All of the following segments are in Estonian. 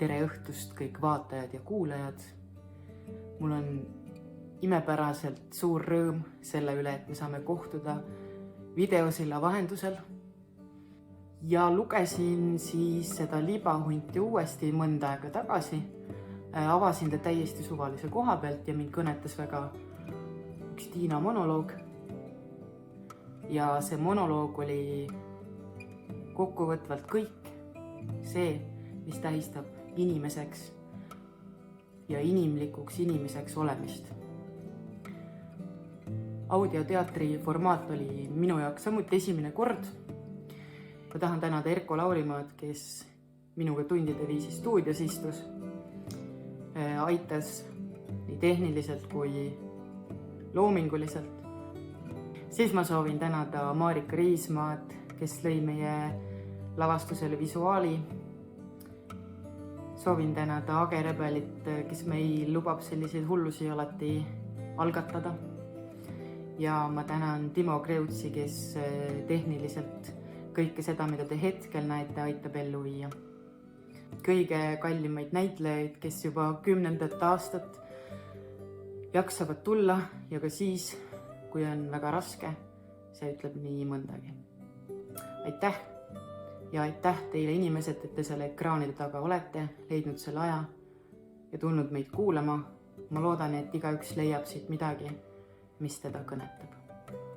tere õhtust kõik vaatajad ja kuulajad. Mul on imepäraselt suur rõõm selle üle, et me saame kohtuda videosilla vahendusel. Ja lugesin siis seda libahunti uuesti mõnda aega tagasi. Avasin ta täiesti suvalise koha pealt ja mind kõnetas väga üks Tiina monoloog. Ja see monoloog oli kokkuvõtvalt kõik see, mis tähistab inimeseks ja inimlikuks inimeseks olemist. Audioteatri formaat oli minu jaoks samuti esimene kord. Ma tahan tänada Erko Laurimaad, kes minuga tundide viisi stuudios istus. Aitas nii tehniliselt kui loominguliselt. Siis ma soovin tänada Marika Riismaad, kes lõi meie lavastusele visuaali. Soovin tänada Age Rebelit, kes meil lubab selliseid hullusi alati algatada. Ja ma tänan Timo Kreutsi, kes tehniliselt kõike seda, mida te hetkel näete, aitab ellu viia. Kõige kallimaid näitlejaid, kes juba 10. aastat jaksavad tulla ja ka siis, kui on väga raske, see ütleb nii mõndagi. Aitäh! Ja aitäh teile inimesed, et te selle ekraanide taga olete, leidnud selle aja ja tulnud meid kuulama. Ma loodan, et igaüks leiab siit midagi, mis teda kõnetab.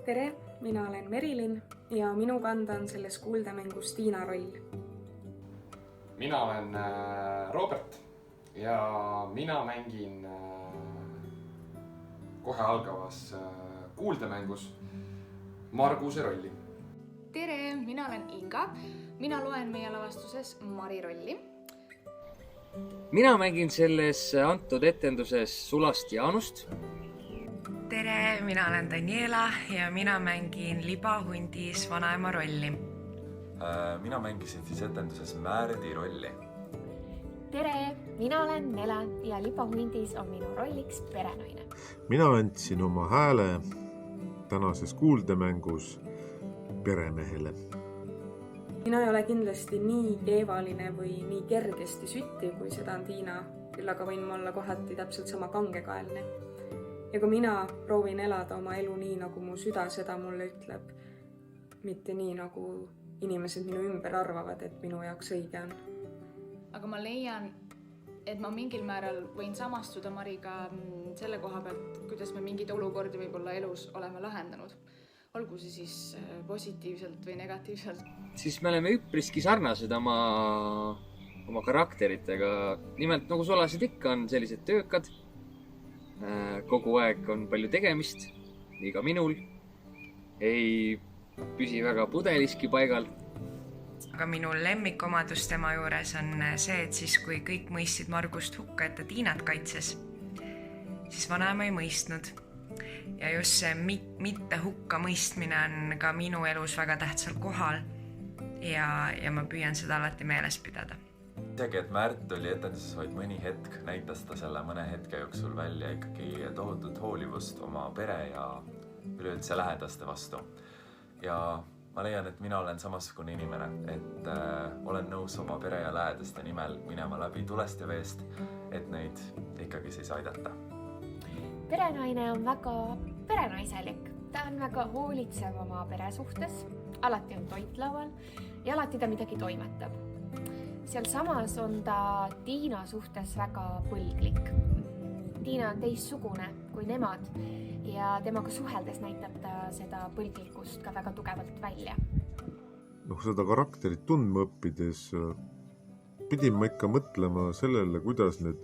Tere, mina olen Merilin ja minu kanda on selles kuuldemängus Tiina roll. Mina olen Robert ja mina mängin kohe algavas kuuldemängus Marguse rolli. Tere, mina olen Inga. Mina loen meie lavastuses Mari rolli. Mina mängin selles antud etenduses Sulast Jaanust. Tere, mina olen Daniela ja mina mängin libahundis vanaema rolli. Mina mängisin siis etenduses Määrdi rolli. Tere, mina olen Nele ja libahundis on minu rolliks perenaine. Mina andsin oma hääle tänases kuuldemängus peremehele. Mina ei ole kindlasti nii keevaline või nii kergesti sütti, kui seda on Tiina, küll aga võin ma olla kohati täpselt sama kangekaelne. Ja kui mina proovin elada oma elu nii, nagu mu süda seda mulle ütleb, mitte nii, nagu inimesed minu ümber arvavad, et minu jaoks õige on. Aga ma leian, et ma mingil määral võin samastuda Mariga selle koha pealt, kuidas me mingid olukordi võib-olla elus oleme lahendanud. Olgu see siis positiivselt või negatiivselt. Siis me oleme üpriski sarnased oma karakteritega. Nimelt, nagu sulased ikka on sellised töökad. Kogu aeg on palju tegemist, nii ka minul. Ei püsi väga pudeliski paigal. Aga minu lemmikomadus tema juures on see, et siis kui kõik mõistsid Margust hukka, et ta Tiinat kaitses, siis vanaema ei mõistnud. Ja just see mitte hukka mõistmine on ka minu elus väga tähtsal kohal ja ma püüan seda alati meeles pidada. Isegi, et Märt oli etenduses vaid mõni hetk, näitas ta selle mõne hetke jooksul välja ikkagi tohutut hoolivust oma pere ja üleüldse lähedaste vastu. Ja ma leian, et mina olen samasugune inimene, et olen nõus oma pere ja lähedaste nimel minema läbi tulest ja veest, et neid ikkagi siis aidata. Perenaine on väga perenaiselik. Ta on väga hoolitsev oma pere suhtes, alati on toit laual ja alati ta midagi toimetab. Seal samas on ta Tiina suhtes väga põlglik. Tiina on teissugune kui nemad ja temaga suheldes näitab ta seda põlglikkust ka väga tugevalt välja. Seda karakterit tundma õppides pidin ma ikka mõtlema sellele, kuidas need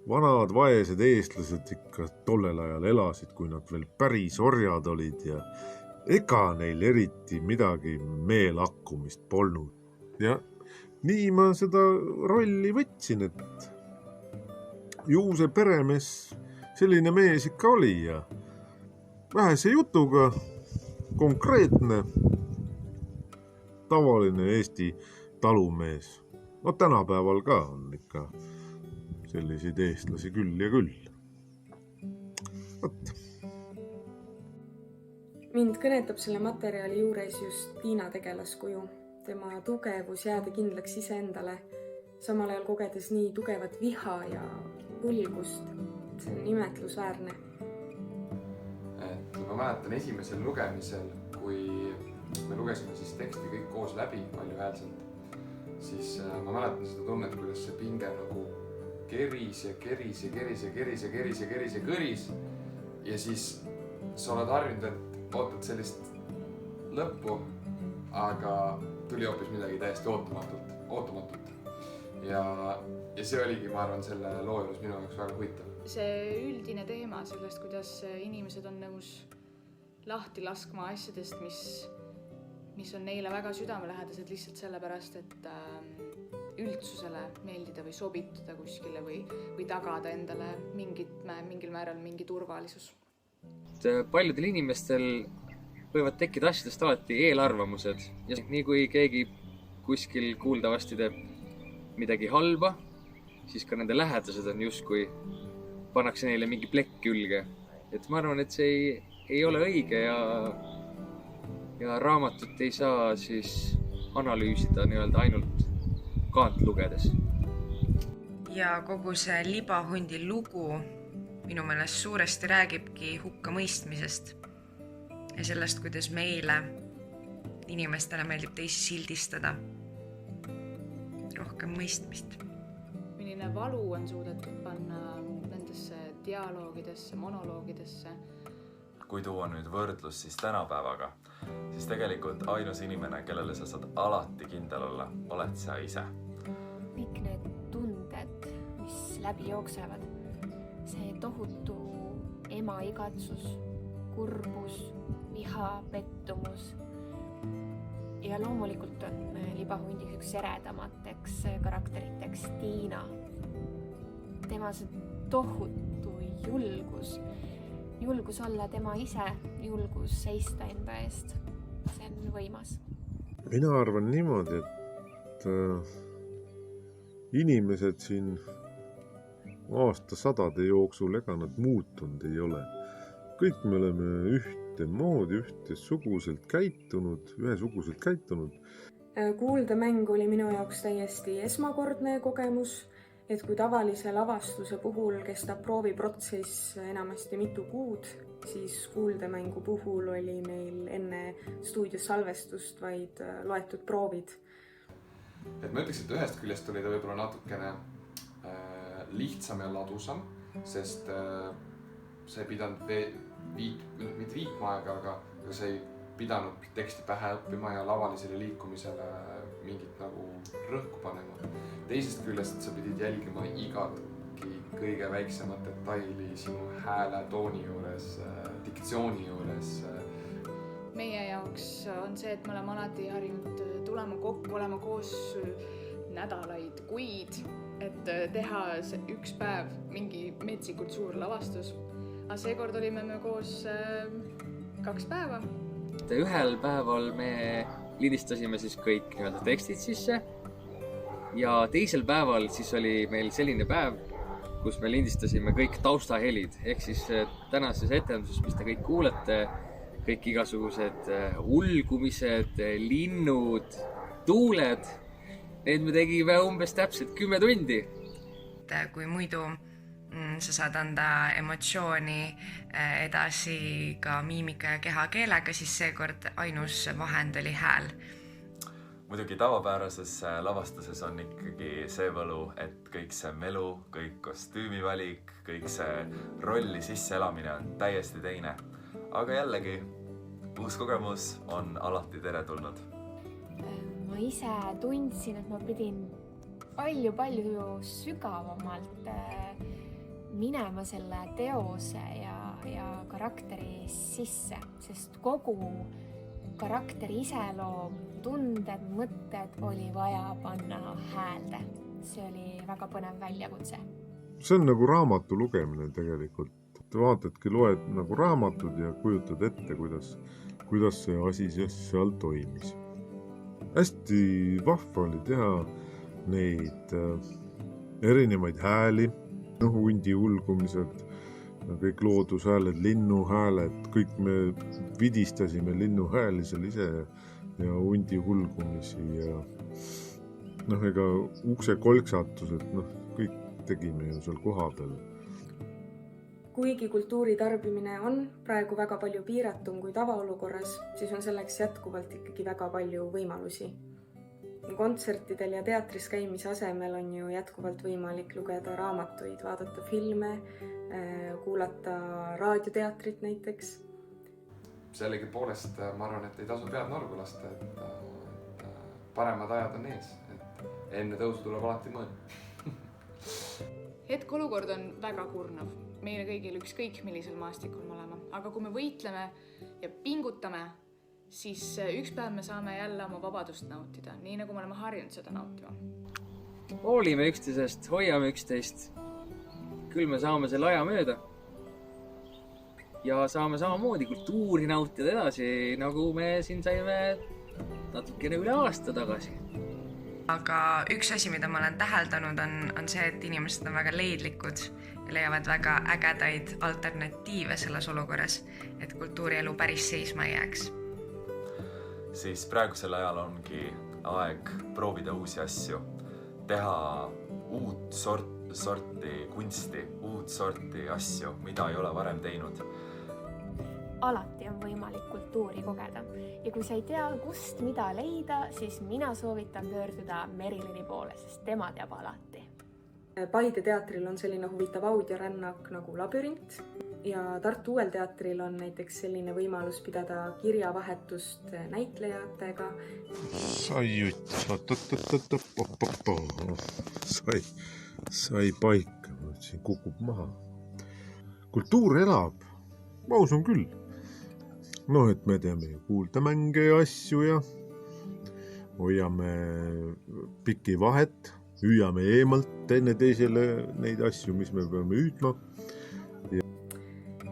vanad vaesed eestlased ikka tollel ajal elasid, kui nad veel päris orjad olid ja ega neil eriti midagi meelakkumist polnud. Ja nii ma seda rolli võtsin, et ju see peremees selline mees ikka oli ja vähese jutuga, konkreetne, tavaline Eesti talumees. Tänapäeval ka on ikka selliseid eestlasi küll ja küll. Võt. Mind kõnetab selle materjali juures just Tiina tegelaskuju, tema tugevus jääda kindlaks iseendale samal ajal kogedes nii tugevat viha ja põlgust. See on imetlusväärne. Et ma mäletan esimesel lugemisel, kui me lugesime siis teksti kõik koos läbi valjuhäälselt, siis ma mäletan seda tunnet, kuidas see pinge nagu keris ja keris ja keris ja keris ja keris ja keris ja kõris. Ja siis sa oled harjunud, et ootad sellist lõppu, aga tuli hoopis midagi täiesti ootamatut. Ja see oligi, ma arvan, selle loo juures minu jaoks väga huvitav. See üldine teema sellest, kuidas inimesed on nõus lahti laskma asjadest, mis on neile väga südamelähedased lihtsalt sellepärast, et üldsusele meeldida või sobituda kuskile või tagada endale mingil määral mingi turvalisus. Paljudel inimestel võivad tekkida asjadest alati eelarvamused ja nii kui keegi kuskil kuuldavasti teeb midagi halba, siis ka nende lähedased on justkui pannakse neile mingi plekk külge. Et ma arvan, et see ei ole õige ja raamatut ei saa siis analüüsida nii-öelda ainult kaant lugedes. Ja kogu see libahundi lugu minu meelest suuresti räägibki hukkamõistmisest ja sellest, kuidas meile, inimestele meeldib teisi sildistada. Rohkem mõistmist. Milline valu on suudetud panna nendesse dialoogidesse, monoloogidesse. Kui tuua nüüd võrdlus siis tänapäevaga, siis tegelikult ainus inimene, kellele sa saad alati kindel olla, oled sa ise. Kõik need tunded, mis läbi jooksevad, see tohutu emaigatsus, kurbus, viha, pettumus ja loomulikult on libahundiks üks eredamateks karakteriteks Tiina. Tema see tohutu julgus olla tema ise, julgus seista enda eest. See on võimas. Mina arvan niimoodi, et inimesed siin aastasadade jooksul ega nad muutunud ei ole. Kõik me oleme ühtemoodi, ühesuguselt käitunud. Kuuldemäng oli minu jaoks täiesti esmakordne kogemus, et kui tavalise lavastuse puhul kestab prooviprotsess enamasti mitu kuud, siis kuuldemängu puhul oli meil enne stuudios salvestust vaid loetud proovid. Et ma ütleks, et ühest küljest oli ta võib-olla natukene lihtsam ja ladusam, sest sa ei pidanud mitte viitma aega, aga sa ei pidanud teksti pähe õppima ja lavalisele liikumisele mingit nagu rõhku panema. Teisest küljest sa pidid jälgima igatki kõige väiksemat detaili sinu hääle, tooni juures, diktsiooni juures. Meie jaoks on see, et me oleme alati harjunud tulema kokku, olema koos nädalaid, kuid, et teha üks päev mingi metsikult suur lavastus. Aga seekord olime me koos 2 päeva. Ühel päeval me lindistasime siis kõik tekstid sisse ja teisel päeval siis oli meil selline päev, kus me lindistasime kõik taustahelid. Ehk siis tänases etenduses, mis te kõik kuulete, kõik igasugused ulgumised, linnud, tuuled, need me tegime umbes täpselt 10 tundi. Kui muidu sa saad anda emotsiooni edasi ka miimika ja kehakeelega, siis seekord ainus vahend oli hääl. Muidugi tavapärases lavastuses on ikkagi see võlu, et kõik see melu, kõik kostüümivalik, kõik see rolli sisseelamine on täiesti teine. Aga jällegi, uus kogemus on alati teretulnud. Ma ise tundsin, et ma pidin palju sügavamalt minema selle teose ja karakteri sisse, sest kogu karakteri iseloom, tunded, mõtted oli vaja panna häälde. See oli väga põnev väljakutse. See on nagu raamatu lugemine tegelikult. Te vaatadki, loed nagu raamatud ja kujutad ette, kuidas see asi seal toimis. Hästi vahva oli teha neid erinevaid hääli, hundi ulgumised, kõik loodushääled, linnuhääled, kõik me vidistasime linnuhääli seal ise ja hundi hulgumisi noh, ega ukse kolksatused, noh, kõik tegime ju seal kohapeal. Kuigi kultuuri tarbimine on praegu väga palju piiratum kui tavaolukorras, siis on selleks jätkuvalt ikkagi väga palju võimalusi. Kontsertidel ja teatris käimise asemel on ju jätkuvalt võimalik lugeda raamatuid, vaadata filme, kuulata raadioteatrit näiteks. Sellegipoolest ma arvan, et ei tasu pead norgu lasta, et paremad ajad on ees, et enne tõusu tuleb alati mõõda. Hetkolukord on väga kurnav, meile kõigil ükskõik millisel maastikul me oleme, aga kui me võitleme ja pingutame, siis üks päev me saame jälle oma vabadust nautida, nii nagu me oleme harjunud seda nautima. Hoolime üksteisest, hoiame üksteist. Küll me saame selle aja mööda. Ja saame samamoodi kultuuri nautida edasi, nagu me siin saime natukene üle aasta tagasi. Aga üks asi, mida ma olen täheldanud, on see, et inimesed on väga leidlikud ja leiavad väga ägedaid alternatiive selles olukorras, et kultuurielu päris seisma ei jääks. Siis praegusel ajal ongi aeg proovida uusi asju, teha uut sorti kunsti, uut sorti asju, mida ei ole varem teinud. Alati on võimalik kultuuri kogeda ja kui sa ei tea, kust mida leida, siis mina soovitan pöörduda Merilini poole, sest tema teab alati. Paide teatril on selline huvitav audiorännak nagu Labürint ja Tartu Uuel teatril on näiteks selline võimalus pidada kirjavahetust näitlejatega. Sai paika, siin kukub maha. Kultuur elab, ma usun küll. Noh, et me teeme kuuldemänge ja asju ja hoiame pikki vahet, hüüame eemalt teineteisele neid asju, mis me peame hüüdma.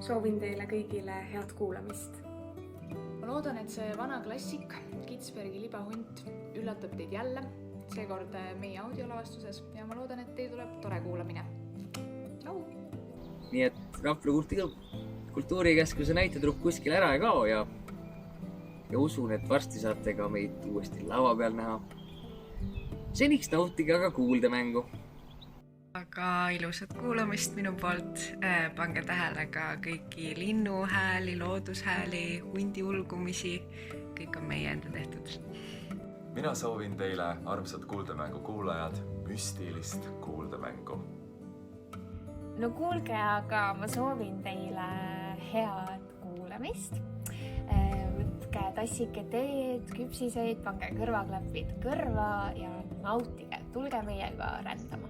Soovin teile kõigile head kuulamist. Ma loodan, et see vana klassik, Kitzbergi libahunt, üllatab teid jälle, seekord meie audiolavastuses ja ma loodan, et teil tuleb tore kuulamine. Tšau! Nii et Rapla kultuurikeskuse näitetrupp kuskil ära ei kao ja usun, et varsti saate ka meid uuesti lava peal näha. Seniks nautige aga kuuldemängu. Aga ilusat kuulamist minu poolt. Pange tähele ka kõiki linnuhääli, loodushääli, hundi ulgumisi. Kõik on meie enda tehtud. Mina soovin teile, armsad kuuldemängu kuulajad, müstilist kuuldemängu. No kuulge, aga ma soovin teile head kuulamist. Võtke tassike teed, küpsiseid, pange kõrvaklapid kõrva ja nautige. Tulge meiega rändama.